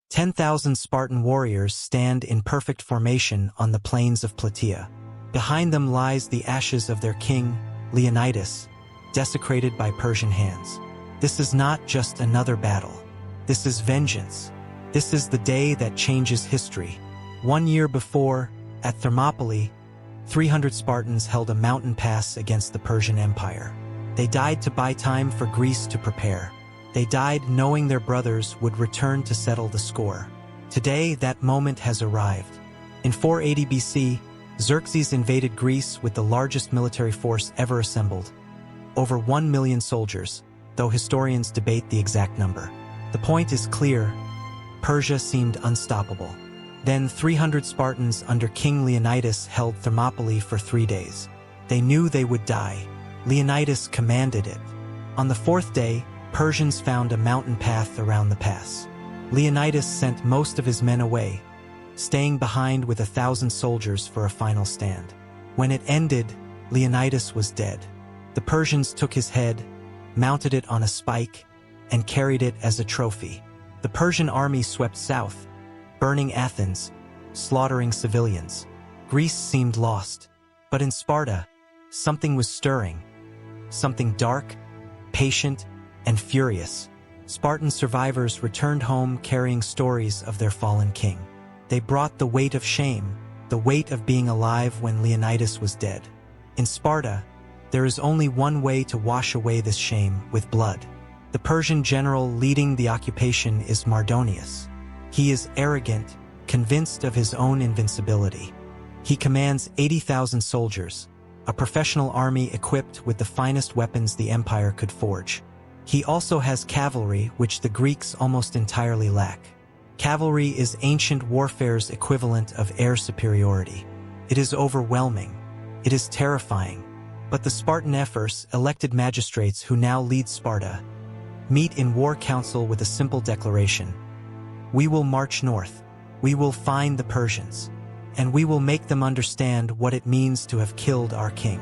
10,000 Spartan warriors stand in perfect formation on the plains of Plataea. Behind them lies the ashes of their king, Leonidas, desecrated by Persian hands. This is not just another battle. This is vengeance. This is the day that changes history. 1 year before, at Thermopylae, 300 Spartans held a mountain pass against the Persian Empire. They died to buy time for Greece to prepare. They died knowing their brothers would return to settle the score. Today, that moment has arrived. In 480 BC, Xerxes invaded Greece with the largest military force ever assembled. Over 1 million soldiers, though historians debate the exact number. The point is clear: Persia seemed unstoppable. Then 300 Spartans under King Leonidas held Thermopylae for 3 days. They knew they would die. Leonidas commanded it. On the 4th day, Persians found a mountain path around the pass. Leonidas sent most of his men away, staying behind with 1,000 soldiers for a final stand. When it ended, Leonidas was dead. The Persians took his head, mounted it on a spike, and carried it as a trophy. The Persian army swept south, burning Athens, slaughtering civilians. Greece seemed lost. But in Sparta, something was stirring. Something dark, patient, and furious. Spartan survivors returned home carrying stories of their fallen king. They brought the weight of shame, the weight of being alive when Leonidas was dead. In Sparta, there is only one way to wash away this shame: with blood. The Persian general leading the occupation is Mardonius. He is arrogant, convinced of his own invincibility. He commands 80,000 soldiers, a professional army equipped with the finest weapons the empire could forge. He also has cavalry, which the Greeks almost entirely lack. Cavalry is ancient warfare's equivalent of air superiority. It is overwhelming. It is terrifying. But the Spartan ephors, elected magistrates who now lead Sparta, meet in war council with a simple declaration: we will march north. We will find the Persians. And we will make them understand what it means to have killed our king.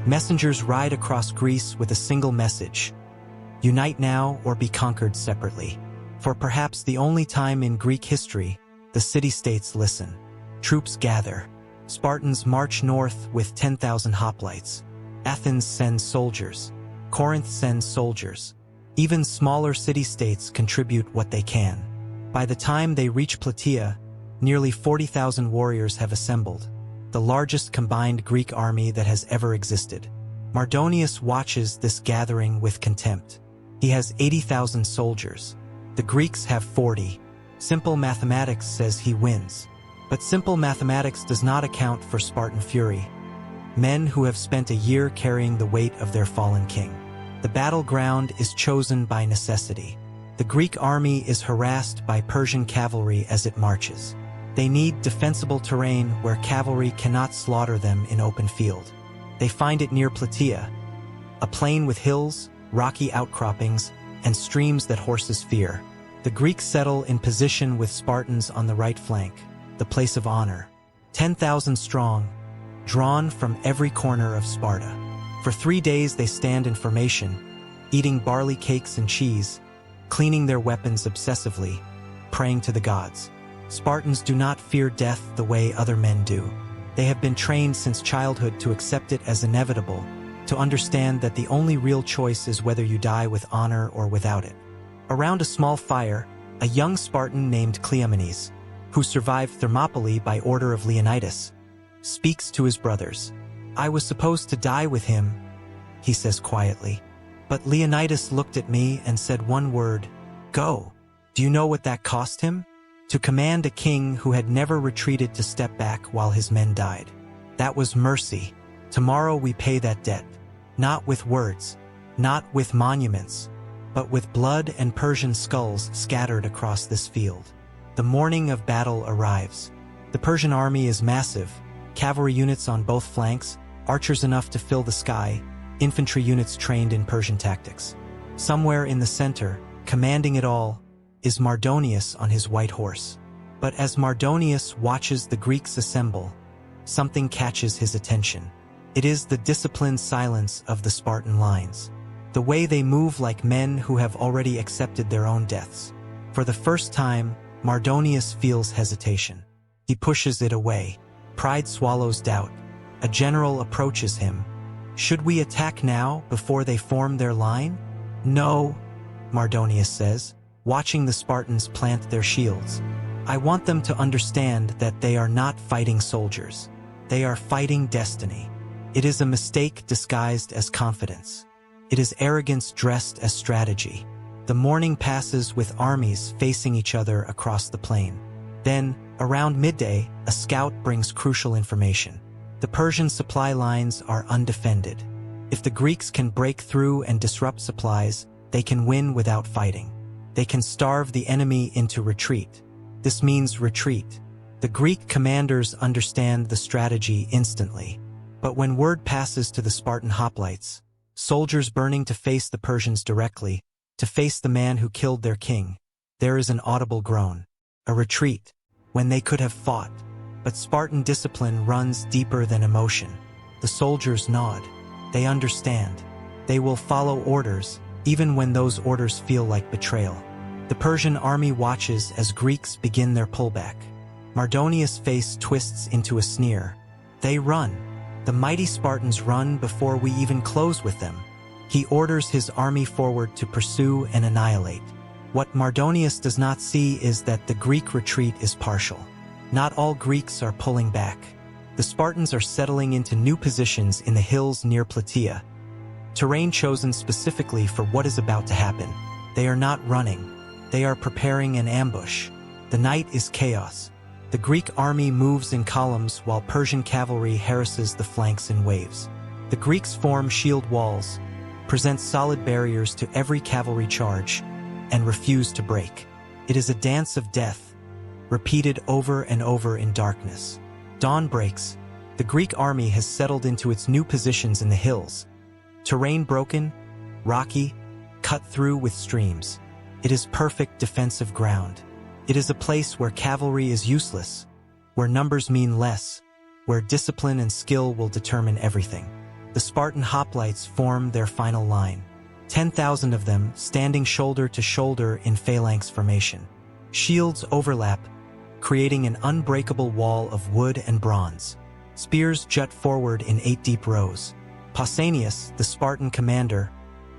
Messengers ride across Greece with a single message: unite now or be conquered separately. For perhaps the only time in Greek history, the city-states listen. Troops gather. Spartans march north with 10,000 hoplites. Athens sends soldiers. Corinth sends soldiers. Even smaller city-states contribute what they can. By the time they reach Plataea, nearly 40,000 warriors have assembled, the largest combined Greek army that has ever existed. Mardonius watches this gathering with contempt. He has 80,000 soldiers. The Greeks have 40. Simple mathematics says he wins. But simple mathematics does not account for Spartan fury. Men who have spent a year carrying the weight of their fallen king. The battleground is chosen by necessity. The Greek army is harassed by Persian cavalry as it marches. They need defensible terrain where cavalry cannot slaughter them in open field. They find it near Plataea, a plain with hills, rocky outcroppings, and streams that horses fear. The Greeks settle in position with Spartans on the right flank, the place of honor. 10,000 strong, drawn from every corner of Sparta. For 3 days they stand in formation, eating barley cakes and cheese, cleaning their weapons obsessively, praying to the gods. Spartans do not fear death the way other men do. They have been trained since childhood to accept it as inevitable, to understand that the only real choice is whether you die with honor or without it. Around a small fire, a young Spartan named Cleomenes, who survived Thermopylae by order of Leonidas, speaks to his brothers. "I was supposed to die with him," he says quietly. "But Leonidas looked at me and said one word: go. Do you know what that cost him? To command a king who had never retreated to step back while his men died. That was mercy. Tomorrow we pay that debt. Not with words, not with monuments, but with blood and Persian skulls scattered across this field." The morning of battle arrives. The Persian army is massive, cavalry units on both flanks, archers enough to fill the sky, infantry units trained in Persian tactics. Somewhere in the center, commanding it all, is Mardonius on his white horse. But as Mardonius watches the Greeks assemble, something catches his attention. It is the disciplined silence of the Spartan lines. The way they move like men who have already accepted their own deaths. For the first time, Mardonius feels hesitation. He pushes it away. Pride swallows doubt. A general approaches him. "Should we attack now, before they form their line?" "No," Mardonius says, watching the Spartans plant their shields. "I want them to understand that they are not fighting soldiers. They are fighting destiny. It is a mistake disguised as confidence. It is arrogance dressed as strategy." The morning passes with armies facing each other across the plain. Then, around midday, a scout brings crucial information. The Persian supply lines are undefended. If the Greeks can break through and disrupt supplies, they can win without fighting. They can starve the enemy into retreat. This means retreat. The Greek commanders understand the strategy instantly. But when word passes to the Spartan hoplites, soldiers burning to face the Persians directly, to face the man who killed their king, there is an audible groan. A retreat, when they could have fought. But Spartan discipline runs deeper than emotion. The soldiers nod. They understand. They will follow orders, even when those orders feel like betrayal. The Persian army watches as Greeks begin their pullback. Mardonius' face twists into a sneer. They run. The mighty Spartans run before we even close with them. He orders his army forward to pursue and annihilate. What Mardonius does not see is that the Greek retreat is partial. Not all Greeks are pulling back. The Spartans are settling into new positions in the hills near Plataea, terrain chosen specifically for what is about to happen. They are not running. They are preparing an ambush. The night is chaos. The Greek army moves in columns while Persian cavalry harasses the flanks in waves. The Greeks form shield walls, present solid barriers to every cavalry charge, and refuse to break. It is a dance of death, repeated over and over in darkness. Dawn breaks. The Greek army has settled into its new positions in the hills. Terrain broken, rocky, cut through with streams. It is perfect defensive ground. It is a place where cavalry is useless, where numbers mean less, where discipline and skill will determine everything. The Spartan hoplites form their final line. 10,000 of them standing shoulder to shoulder in phalanx formation. Shields overlap, creating an unbreakable wall of wood and bronze. Spears jut forward in 8 deep rows. Pausanias, the Spartan commander,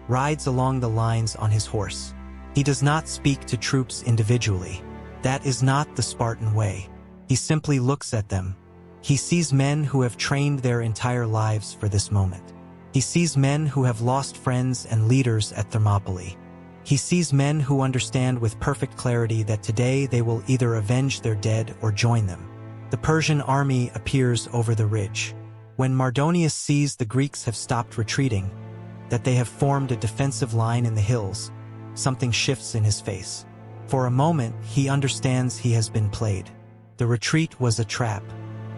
rides along the lines on his horse. He does not speak to troops individually. That is not the Spartan way. He simply looks at them. He sees men who have trained their entire lives for this moment. He sees men who have lost friends and leaders at Thermopylae. He sees men who understand with perfect clarity that today they will either avenge their dead or join them. The Persian army appears over the ridge. When Mardonius sees the Greeks have stopped retreating, that they have formed a defensive line in the hills, something shifts in his face. For a moment, he understands he has been played. The retreat was a trap.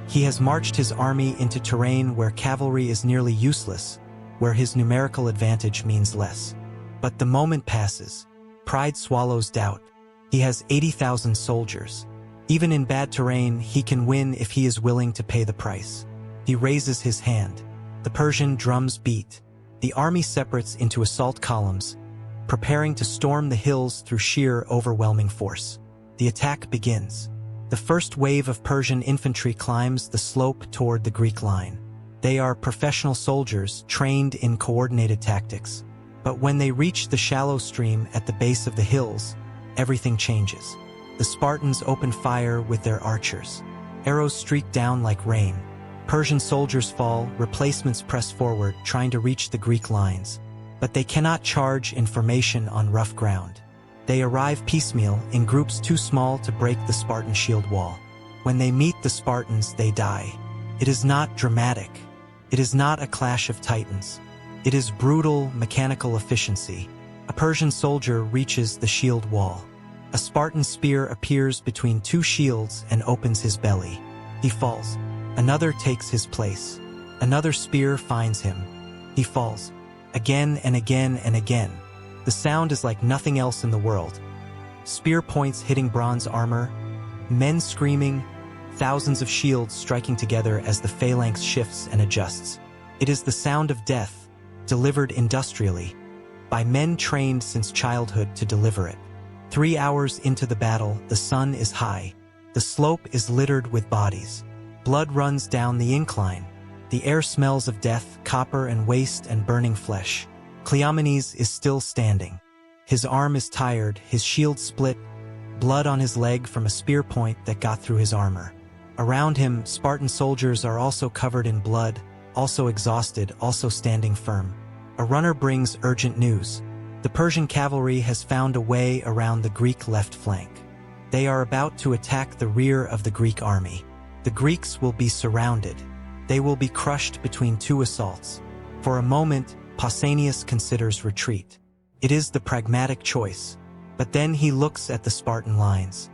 He has marched his army into terrain where cavalry is nearly useless, where his numerical advantage means less. But the moment passes. Pride swallows doubt. He has 80,000 soldiers. Even in bad terrain, he can win if he is willing to pay the price. He raises his hand. The Persian drums beat. The army separates into assault columns, preparing to storm the hills through sheer overwhelming force. The attack begins. The first wave of Persian infantry climbs the slope toward the Greek line. They are professional soldiers trained in coordinated tactics. But when they reach the shallow stream at the base of the hills, everything changes. The Spartans open fire with their archers. Arrows streak down like rain. Persian soldiers fall, replacements press forward, trying to reach the Greek lines. But they cannot charge in formation on rough ground. They arrive piecemeal, in groups too small to break the Spartan shield wall. When they meet the Spartans, they die. It is not dramatic. It is not a clash of titans. It is brutal, mechanical efficiency. A Persian soldier reaches the shield wall. A Spartan spear appears between 2 shields and opens his belly. He falls. Another takes his place. Another spear finds him. He falls. Again and again and again. The sound is like nothing else in the world. Spear points hitting bronze armor, men screaming, thousands of shields striking together as the phalanx shifts and adjusts. It is the sound of death, delivered industrially, by men trained since childhood to deliver it. 3 hours into the battle, the sun is high. The slope is littered with bodies. Blood runs down the incline. The air smells of death, copper and waste and burning flesh. Cleomenes is still standing. His arm is tired, his shield split, blood on his leg from a spear point that got through his armor. Around him, Spartan soldiers are also covered in blood, also exhausted, also standing firm. A runner brings urgent news. The Persian cavalry has found a way around the Greek left flank. They are about to attack the rear of the Greek army. The Greeks will be surrounded. They will be crushed between two assaults. For a moment, Pausanias considers retreat. It is the pragmatic choice. But then he looks at the Spartan lines.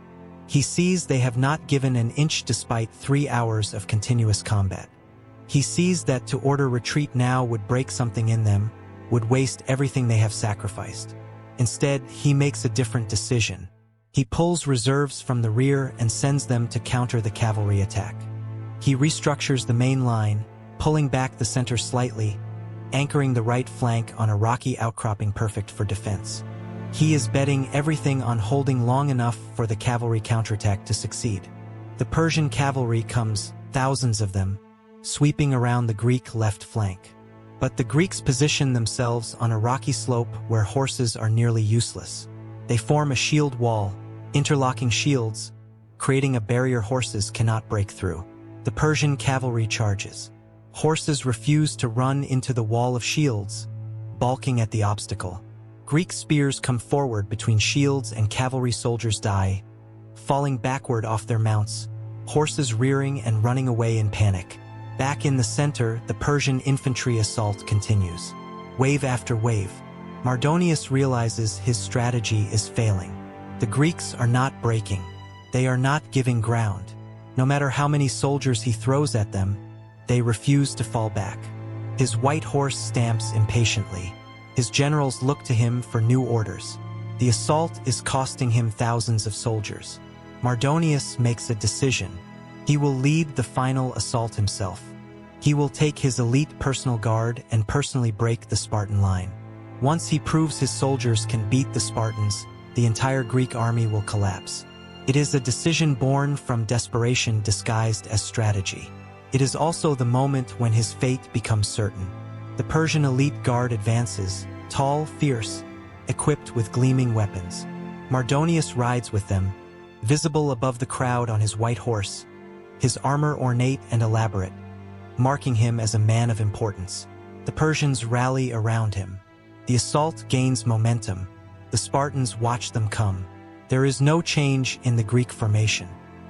He sees they have not given an inch despite 3 hours of continuous combat. He sees that to order retreat now would break something in them, would waste everything they have sacrificed. Instead, he makes a different decision. He pulls reserves from the rear and sends them to counter the cavalry attack. He restructures the main line, pulling back the center slightly, anchoring the right flank on a rocky outcropping perfect for defense. He is betting everything on holding long enough for the cavalry counterattack to succeed. The Persian cavalry comes, thousands of them, sweeping around the Greek left flank. But the Greeks position themselves on a rocky slope where horses are nearly useless. They form a shield wall, interlocking shields, creating a barrier horses cannot break through. The Persian cavalry charges. Horses refuse to run into the wall of shields, balking at the obstacle. Greek spears come forward between shields and cavalry soldiers die, falling backward off their mounts, horses rearing and running away in panic. Back in the center, the Persian infantry assault continues. Wave after wave. Mardonius realizes his strategy is failing. The Greeks are not breaking. They are not giving ground. No matter how many soldiers he throws at them, they refuse to fall back. His white horse stamps impatiently. His generals look to him for new orders. The assault is costing him thousands of soldiers. Mardonius makes a decision. He will lead the final assault himself. He will take his elite personal guard and personally break the Spartan line. Once he proves his soldiers can beat the Spartans, the entire Greek army will collapse. It is a decision born from desperation disguised as strategy. It is also the moment when his fate becomes certain. The Persian elite guard advances, tall, fierce, equipped with gleaming weapons. Mardonius rides with them, visible above the crowd on his white horse, his armor ornate and elaborate, marking him as a man of importance. The Persians rally around him. The assault gains momentum. The Spartans watch them come. There is no change in the Greek formation.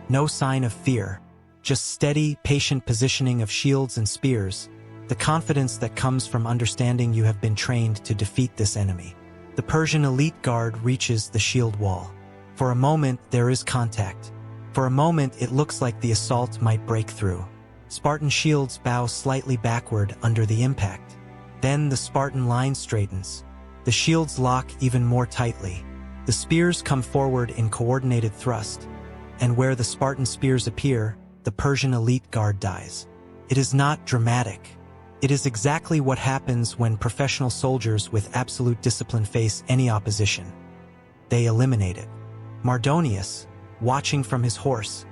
No sign of fear. Just steady, patient positioning of shields and spears. The confidence that comes from understanding you have been trained to defeat this enemy. The Persian elite guard reaches the shield wall. For a moment, there is contact. For a moment, it looks like the assault might break through. Spartan shields bow slightly backward under the impact. Then the Spartan line straightens. The shields lock even more tightly. The spears come forward in coordinated thrust, and where the Spartan spears appear, the Persian elite guard dies. It is not dramatic. It is exactly what happens when professional soldiers with absolute discipline face any opposition. They eliminate it. Mardonius, watching from his horse,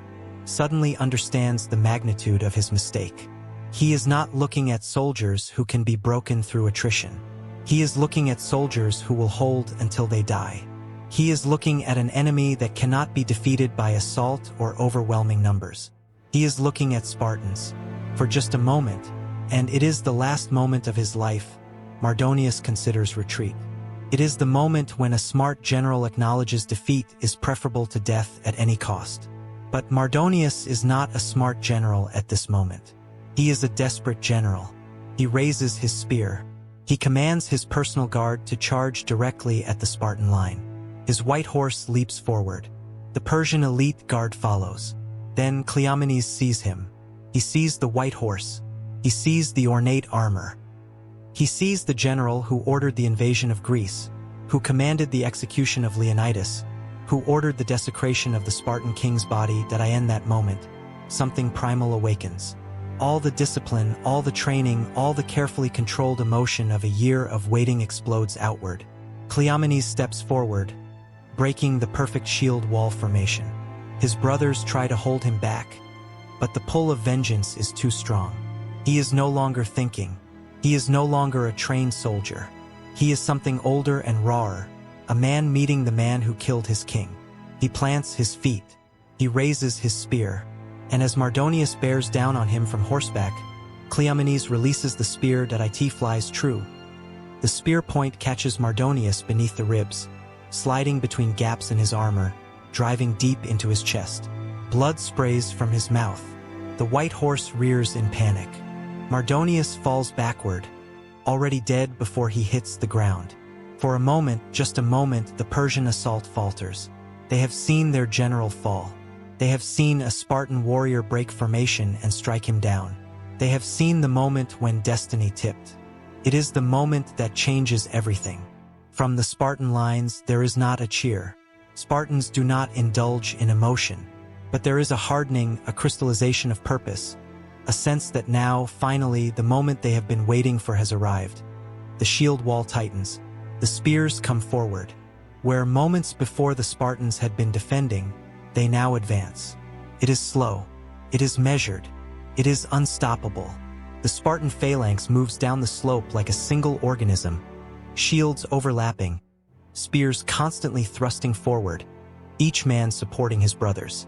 suddenly understands the magnitude of his mistake. He is not looking at soldiers who can be broken through attrition. He is looking at soldiers who will hold until they die. He is looking at an enemy that cannot be defeated by assault or overwhelming numbers. He is looking at Spartans. For just a moment, and it is the last moment of his life, Mardonius considers retreat. It is the moment when a smart general acknowledges defeat is preferable to death at any cost. But Mardonius is not a smart general at this moment. He is a desperate general. He raises his spear. He commands his personal guard to charge directly at the Spartan line. His white horse leaps forward. The Persian elite guard follows. Then Cleomenes sees him. He sees the white horse. He sees the ornate armor. He sees the general who ordered the invasion of Greece, who commanded the execution of Leonidas, who ordered the desecration of the Spartan king's body. That I end that moment, something primal awakens. All the discipline, all the training, all the carefully controlled emotion of a year of waiting explodes outward. Cleomenes steps forward, breaking the perfect shield wall formation. His brothers try to hold him back, but the pull of vengeance is too strong. He is no longer thinking. He is no longer a trained soldier. He is something older and rawer, a man meeting the man who killed his king. He plants his feet. He raises his spear. And as Mardonius bears down on him from horseback, Cleomenes releases the spear that it flies true. The spear point catches Mardonius beneath the ribs, sliding between gaps in his armor, driving deep into his chest. Blood sprays from his mouth. The white horse rears in panic. Mardonius falls backward, already dead before he hits the ground. For a moment, just a moment, the Persian assault falters. They have seen their general fall. They have seen a Spartan warrior break formation and strike him down. They have seen the moment when destiny tipped. It is the moment that changes everything. From the Spartan lines, there is not a cheer. Spartans do not indulge in emotion. But there is a hardening, a crystallization of purpose, a sense that now, finally, the moment they have been waiting for has arrived. The shield wall tightens. The spears come forward. Where moments before the Spartans had been defending, they now advance. It is slow. It is measured. It is unstoppable. The Spartan phalanx moves down the slope like a single organism, shields overlapping, spears constantly thrusting forward, each man supporting his brothers.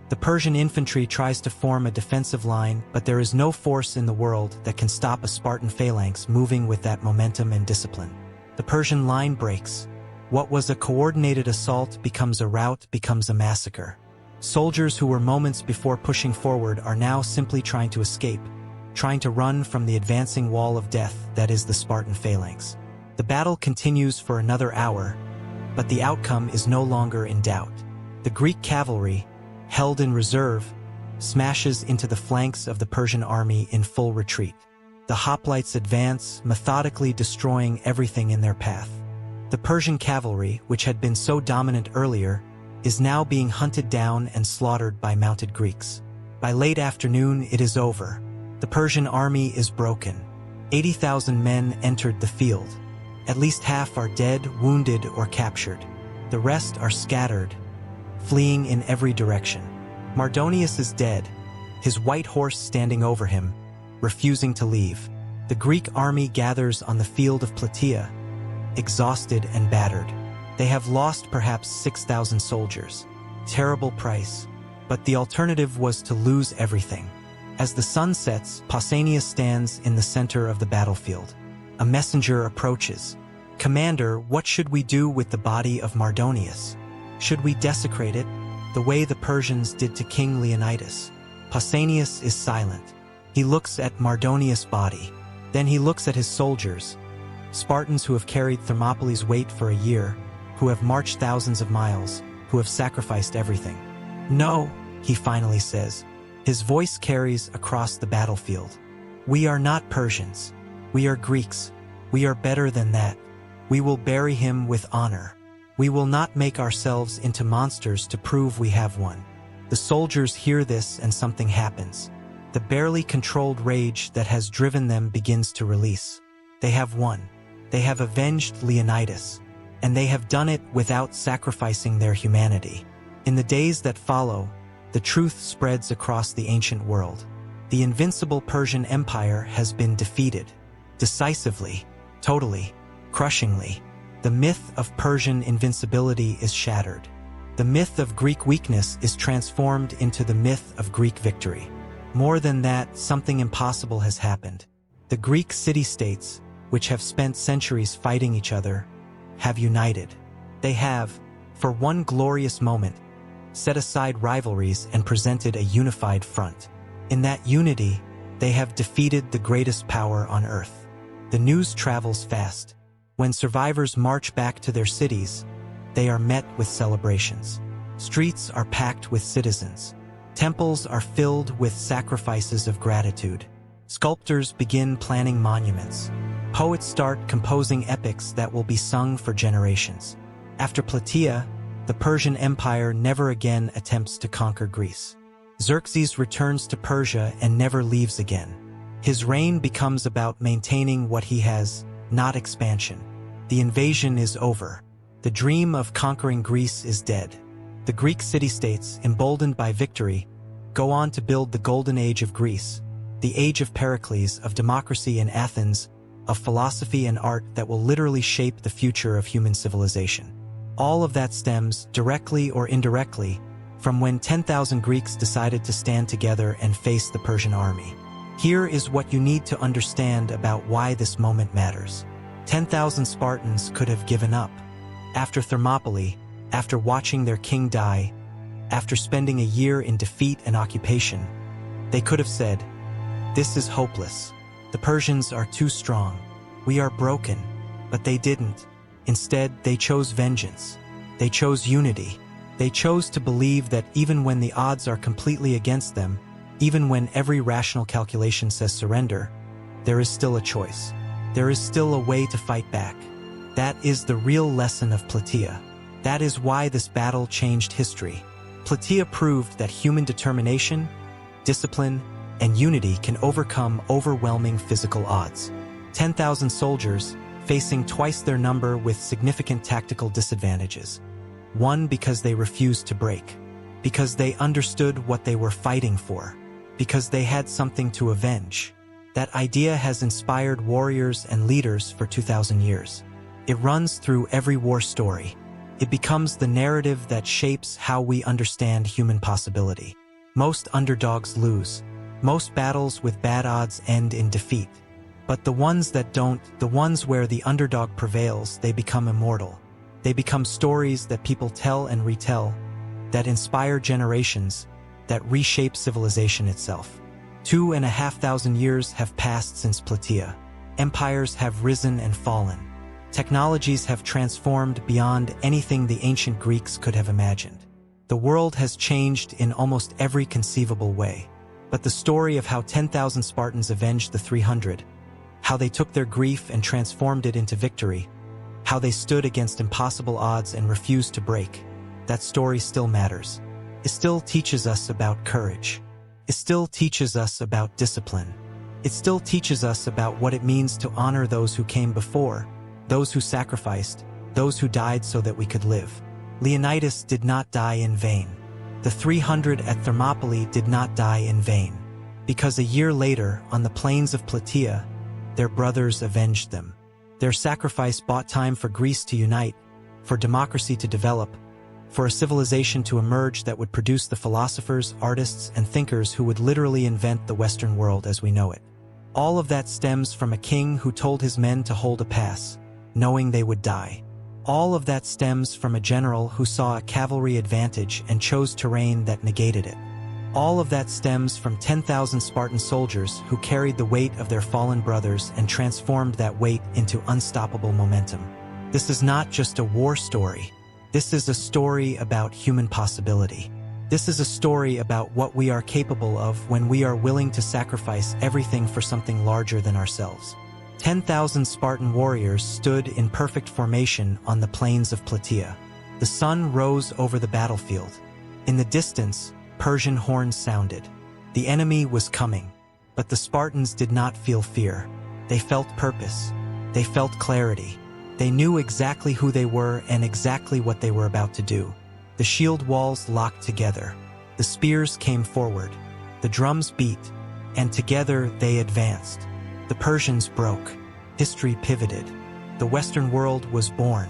The Persian infantry tries to form a defensive line, but there is no force in the world that can stop a Spartan phalanx moving with that momentum and discipline. The Persian line breaks. What was a coordinated assault becomes a rout, becomes a massacre. Soldiers who were moments before pushing forward are now simply trying to escape, trying to run from the advancing wall of death that is the Spartan phalanx. The battle continues for another hour, but the outcome is no longer in doubt. The Greek cavalry, held in reserve, smashes into the flanks of the Persian army in full retreat. The hoplites advance, methodically destroying everything in their path. The Persian cavalry, which had been so dominant earlier, is now being hunted down and slaughtered by mounted Greeks. By late afternoon, it is over. The Persian army is broken. 80,000 men entered the field. At least half are dead, wounded, or captured. The rest are scattered, fleeing in every direction. Mardonius is dead, his white horse standing over him, refusing to leave. The Greek army gathers on the field of Plataea, exhausted and battered. They have lost perhaps 6,000 soldiers. Terrible price. But the alternative was to lose everything. As the sun sets, Pausanias stands in the center of the battlefield. A messenger approaches. "Commander, what should we do with the body of Mardonius? Should we desecrate it, the way the Persians did to King Leonidas?" Pausanias is silent. He looks at Mardonius' body. Then he looks at his soldiers, Spartans who have carried Thermopylae's weight for a year, who have marched thousands of miles, who have sacrificed everything. "No," he finally says. His voice carries across the battlefield. "We are not Persians. We are Greeks. We are better than that. We will bury him with honor. We will not make ourselves into monsters to prove we have won." The soldiers hear this and something happens. The barely controlled rage that has driven them begins to release. They have won. They have avenged Leonidas. And they have done it without sacrificing their humanity. In the days that follow, the truth spreads across the ancient world. The invincible Persian Empire has been defeated. Decisively, totally, crushingly. The myth of Persian invincibility is shattered. The myth of Greek weakness is transformed into the myth of Greek victory. More than that, something impossible has happened. The Greek city-states, which have spent centuries fighting each other, have united. They have, for one glorious moment, set aside rivalries and presented a unified front. In that unity, they have defeated the greatest power on earth. The news travels fast. When survivors march back to their cities, they are met with celebrations. Streets are packed with citizens. Temples are filled with sacrifices of gratitude. Sculptors begin planning monuments. Poets start composing epics that will be sung for generations. After Plataea, the Persian Empire never again attempts to conquer Greece. Xerxes returns to Persia and never leaves again. His reign becomes about maintaining what he has, not expansion. The invasion is over. The dream of conquering Greece is dead. The Greek city-states, emboldened by victory, go on to build the golden age of Greece, the age of Pericles, of democracy in Athens, of philosophy and art that will literally shape the future of human civilization. All of that stems, directly or indirectly, from when 10,000 Greeks decided to stand together and face the Persian army. Here is what you need to understand about why this moment matters. 10,000 Spartans could have given up. After Thermopylae, after watching their king die, after spending a year in defeat and occupation, they could have said, "This is hopeless. The Persians are too strong. We are broken." But they didn't. Instead, they chose vengeance. They chose unity. They chose to believe that even when the odds are completely against them, even when every rational calculation says surrender, there is still a choice. There is still a way to fight back. That is the real lesson of Plataea. That is why this battle changed history. Plataea proved that human determination, discipline, and unity can overcome overwhelming physical odds. 10,000 soldiers, facing twice their number with significant tactical disadvantages. One, because they refused to break. Because they understood what they were fighting for. Because they had something to avenge. That idea has inspired warriors and leaders for 2,000 years. It runs through every war story. It becomes the narrative that shapes how we understand human possibility. Most underdogs lose. Most battles with bad odds end in defeat. But the ones that don't, the ones where the underdog prevails, they become immortal. They become stories that people tell and retell, that inspire generations, that reshape civilization itself. 2,500 years have passed since Plataea. Empires have risen and fallen. Technologies have transformed beyond anything the ancient Greeks could have imagined. The world has changed in almost every conceivable way. But the story of how 10,000 Spartans avenged the 300, how they took their grief and transformed it into victory, how they stood against impossible odds and refused to break, that story still matters. It still teaches us about courage. It still teaches us about discipline. It still teaches us about what it means to honor those who came before, those who sacrificed, those who died so that we could live. Leonidas did not die in vain. The 300 at Thermopylae did not die in vain, because a year later, on the plains of Plataea, their brothers avenged them. Their sacrifice bought time for Greece to unite, for democracy to develop, for a civilization to emerge that would produce the philosophers, artists, and thinkers who would literally invent the Western world as we know it. All of that stems from a king who told his men to hold a pass, knowing they would die. All of that stems from a general who saw a cavalry advantage and chose terrain that negated it. All of that stems from 10,000 Spartan soldiers who carried the weight of their fallen brothers and transformed that weight into unstoppable momentum. This is not just a war story. This is a story about human possibility. This is a story about what we are capable of when we are willing to sacrifice everything for something larger than ourselves. 10,000 Spartan warriors stood in perfect formation on the plains of Plataea. The sun rose over the battlefield. In the distance, Persian horns sounded. The enemy was coming, but the Spartans did not feel fear. They felt purpose. They felt clarity. They knew exactly who they were and exactly what they were about to do. The shield walls locked together. The spears came forward. The drums beat, and together they advanced. The Persians broke. History pivoted. The Western world was born.